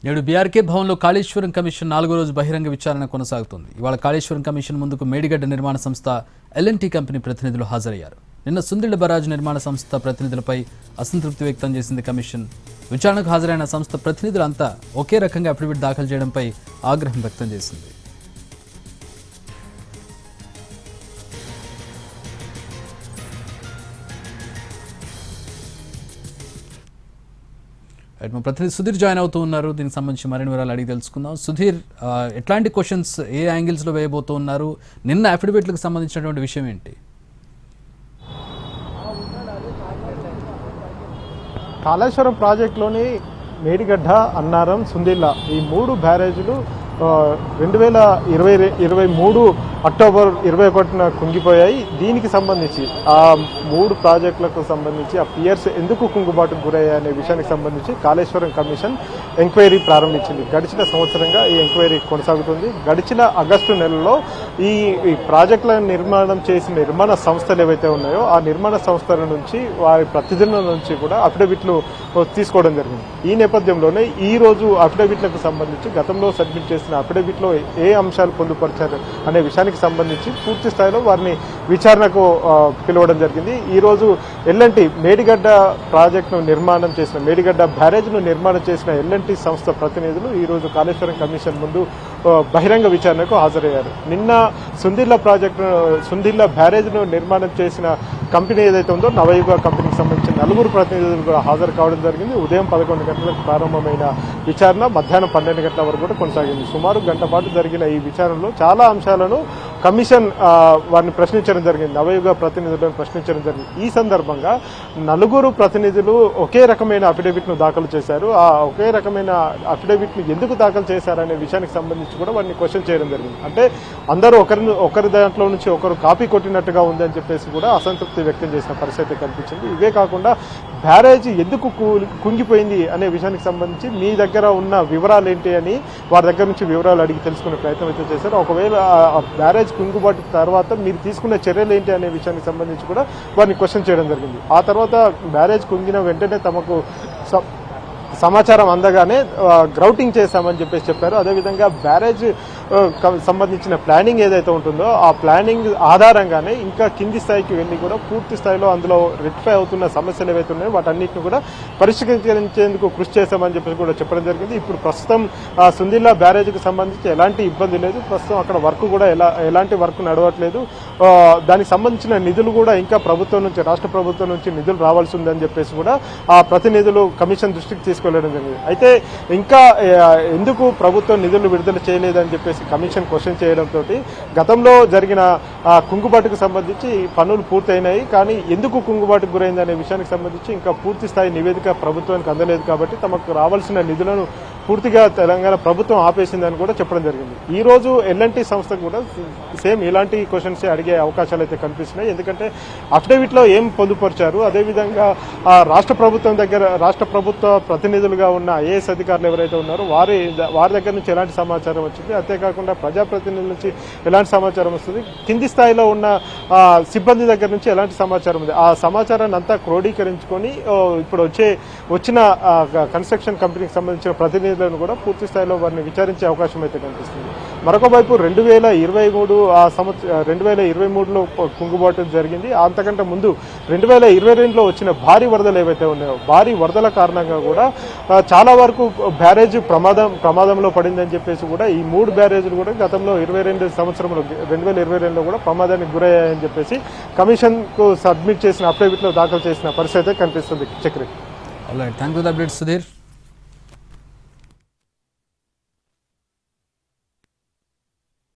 నేడు బీఆర్కే భవన్లో కాళేశ్వరం కమిషన్ 4వ రోజు బహిరంగ విచారణ కొనసాగుతుంది. ఇవాళ కాళేశ్వరం కమిషన్ ముందుకు మేడిగడ్డ నిర్మాణ సంస్థ ఎల్ఎన్టీ కంపెనీ ప్రతినిధులు హాజరయ్యారు. నిన్న సుందిళ్ల బరాజు నిర్మాణ సంస్థ ప్రతినిధులపై అసంతృప్తి వ్యక్తం చేసింది కమిషన్. విచారణకు హాజరైన సంస్థ ప్రతినిధులంతా ఒకే రకంగా అఫిడవిట్ దాఖలు చేయడంపై ఆగ్రహం వ్యక్తం చేసింది. మా ప్రతినిధి సుధీర్ జాయిన్ అవుతూ ఉన్నారు. దీనికి సంబంధించి మరిన్ని వివరాలు అడిగి తెలుసుకుందాం. సుధీర్, ఎట్లాంటి క్వశ్చన్స్ ఏ యాంగిల్స్లో వేయబోతూ ఉన్నారు? నిన్న అఫిడవిట్లకు సంబంధించినటువంటి విషయం ఏంటి? కాళేశ్వరం ప్రాజెక్టులోని మేడిగడ్డ, అన్నారం, సుందిళ్ళ ఈ 3 బ్యారేజీలు 2023 అక్టోబర్ 21న కుంగిపోయాయి. దీనికి సంబంధించి ఆ 3 ప్రాజెక్టులకు సంబంధించి ఆ పియర్స్ ఎందుకు కుంగుబాటుకు గురయ్యాయి అనే విషయానికి సంబంధించి కాళేశ్వరం కమిషన్ ఎంక్వైరీ ప్రారంభించింది. గడిచిన సంవత్సరంగా ఈ ఎంక్వైరీ కొనసాగుతుంది. గడిచిన ఆగస్టు నెలలో ఈ ప్రాజెక్టులను నిర్మాణం చేసిన నిర్మాణ సంస్థలు ఏవైతే ఉన్నాయో ఆ నిర్మాణ సంస్థల నుంచి వారి ప్రతినిధుల నుంచి కూడా అఫిడవిట్లు తీసుకోవడం జరిగింది. ఈ నేపథ్యంలోనే ఈ రోజు అఫిడవిట్లకు సంబంధించి గతంలో సబ్మిట్ చేసిన అఫిడవిట్లో ఏ అంశాలు పొందుపరిచారు అనే విషయానికి సంబంధించి పూర్తి స్థాయిలో వారిని విచారణకు పిలవడం జరిగింది. ఈ రోజు ఎల్ఎన్టీ మేడిగడ్డ ప్రాజెక్టును నిర్మాణం చేసిన మేడిగడ్డ బ్యారేజ్ను నిర్మాణం చేసిన ఎల్ఎన్టీ సంస్థ ప్రతినిధులు ఈ రోజు కాళేశ్వరం కమిషన్ ముందు బహిరంగ విచారణకు హాజరయ్యారు. నిన్న సుందిళ్ళ బ్యారేజ్ను నిర్మాణం చేసిన కంపెనీ ఏదైతే ఉందో నవయుగ కంపెనీకి సంబంధించిన 4 ప్రతినిధులు కూడా హాజరు కావడం జరిగింది. ఉదయం 11 గంటలకు ప్రారంభమైన విచారణ మధ్యాహ్నం 12 గంటల వరకు కూడా కొనసాగింది. సుమారు గంట పాటు జరిగిన ఈ విచారణలో చాలా అంశాలను కమిషన్ వారిని ప్రశ్నించడం జరిగింది. నవయుగ ప్రతినిధులను ప్రశ్నించడం జరిగింది. ఈ సందర్భంగా 4 ప్రతినిధులు ఒకే రకమైన అఫిడవిట్ను దాఖలు చేశారు. ఆ ఒకే రకమైన అఫిడవిట్ను ఎందుకు దాఖలు చేశారనే విషయానికి సంబంధించి కూడా వారిని క్వశ్చన్ చేయడం జరిగింది. అంటే అందరూ ఒకరి దాంట్లో నుంచి ఒకరు కాపీ కొట్టినట్టుగా ఉందని చెప్పేసి కూడా అసంతృప్తి వ్యక్తం చేసిన పరిస్థితి కనిపించింది. ఇవే కాకుండా బ్యారేజ్ ఎందుకు కుంగిపోయింది అనే విషయానికి సంబంధించి మీ దగ్గర ఉన్న వివరాలు ఏంటి అని వారి దగ్గర నుంచి వివరాలు అడిగి తెలుసుకునే ప్రయత్నం అయితే చేశారు. ఒకవేళ బ్యారేజ్ కుంగుబాటు తర్వాత మీరు తీసుకున్న చర్యలు ఏంటి అనే విషయానికి సంబంధించి కూడా వారిని క్వశ్చన్ చేయడం జరిగింది. ఆ తర్వాత బ్యారేజ్ కుంగిన వెంటనే తమకు సమాచారం అందగానే గ్రౌటింగ్ చేశామని చెప్పేసి చెప్పారు. అదేవిధంగా బ్యారేజ్ సంబంధించిన ప్లానింగ్ ఏదైతే ఉంటుందో ఆ ప్లానింగ్ ఆధారంగానే ఇంకా కింది స్థాయికి వెళ్ళి కూడా పూర్తి స్థాయిలో అందులో రెక్టిఫై అవుతున్న సమస్యలు ఏవైతే ఉన్నాయో వాటన్నిటిని కూడా పరిష్కరించేందుకు కృషి చేశామని చెప్పేసి కూడా చెప్పడం జరిగింది. ఇప్పుడు ప్రస్తుతం సుందిళ్ళ బ్యారేజ్కి సంబంధించి ఎలాంటి ఇబ్బంది లేదు. ప్రస్తుతం అక్కడ వర్క్ కూడా ఎలాంటి వర్క్ నడవట్లేదు. దానికి సంబంధించిన నిధులు కూడా ఇంకా ప్రభుత్వం నుంచి రాష్ట్ర ప్రభుత్వం నుంచి నిధులు రావాల్సి ఉందని చెప్పేసి కూడా ఆ ప్రతినిధులు కమిషన్ దృష్టికి తీసుకెళ్లడం జరిగింది. అయితే ఇంకా ఎందుకు ప్రభుత్వం నిధులు విడుదల చేయలేదని చెప్పేసి కమిషన్ క్వశ్చన్ చేయడంతో గతంలో జరిగిన కుంగుబాటుకు సంబంధించి పనులు పూర్తయినాయి, కానీ ఎందుకు కుంగుబాటుకు గురైంది అనే విషయానికి సంబంధించి ఇంకా పూర్తి స్థాయి నివేదిక ప్రభుత్వానికి అందలేదు. కాబట్టి తమకు రావాల్సిన నిధులను పూర్తిగా తెలంగాణ ప్రభుత్వం ఆపేసిందని కూడా చెప్పడం జరిగింది. ఈ రోజు ఎల్ఎన్టీ సంస్థకు కూడా సేమ్ ఇలాంటి క్వశ్చన్స్ అడిగే అవకాశాలు అయితే కనిపిస్తున్నాయి. ఎందుకంటే అఫిడవిట్లో ఏం పొందుపరిచారు, అదేవిధంగా రాష్ట్ర ప్రభుత్వ ప్రతినిధులుగా ఉన్న ఐఏఎస్ అధికారులు ఎవరైతే ఉన్నారో వారి దగ్గర నుంచి ఎలాంటి సమాచారం వచ్చింది, అంతేకాకుండా ప్రజాప్రతినిధుల నుంచి ఎలాంటి సమాచారం వస్తుంది, కింది స్థాయిలో ఉన్న సిబ్బంది దగ్గర నుంచి ఎలాంటి సమాచారం ఉంది, ఆ సమాచారాన్ని అంతా క్రోడీకరించుకొని ఇప్పుడు వచ్చిన కన్స్ట్రక్షన్ కంపెనీకి సంబంధించిన ప్రతినిధులను కూడా పూర్తి స్థాయిలో వారిని విచారించే అవకాశం అయితే కనిపిస్తుంది. మరొక వైపు 2023లో కుంగుబాటు జరిగింది. అంతకంటే ముందు 2022లో వచ్చిన భారీ వరదలు ఏవైతే ఉన్నాయో భారీ వరదల కారణంగా కూడా చాలా వరకు బ్యారేజ్ ప్రమాదంలో పడిందని చెప్పేసి కూడా ఈ 3 బ్యారేజీలు కూడా గతంలో 2022లో కూడా ప్రమాదానికి గురయ్యాయని చెప్పేసి కమిషన్ కు సబ్మిట్ చేసిన అఫిడవిట్లో దాఖలు చేసిన పరిస్థితి కనిపిస్తుంది. Chakri. Thank you for the update Sudheer.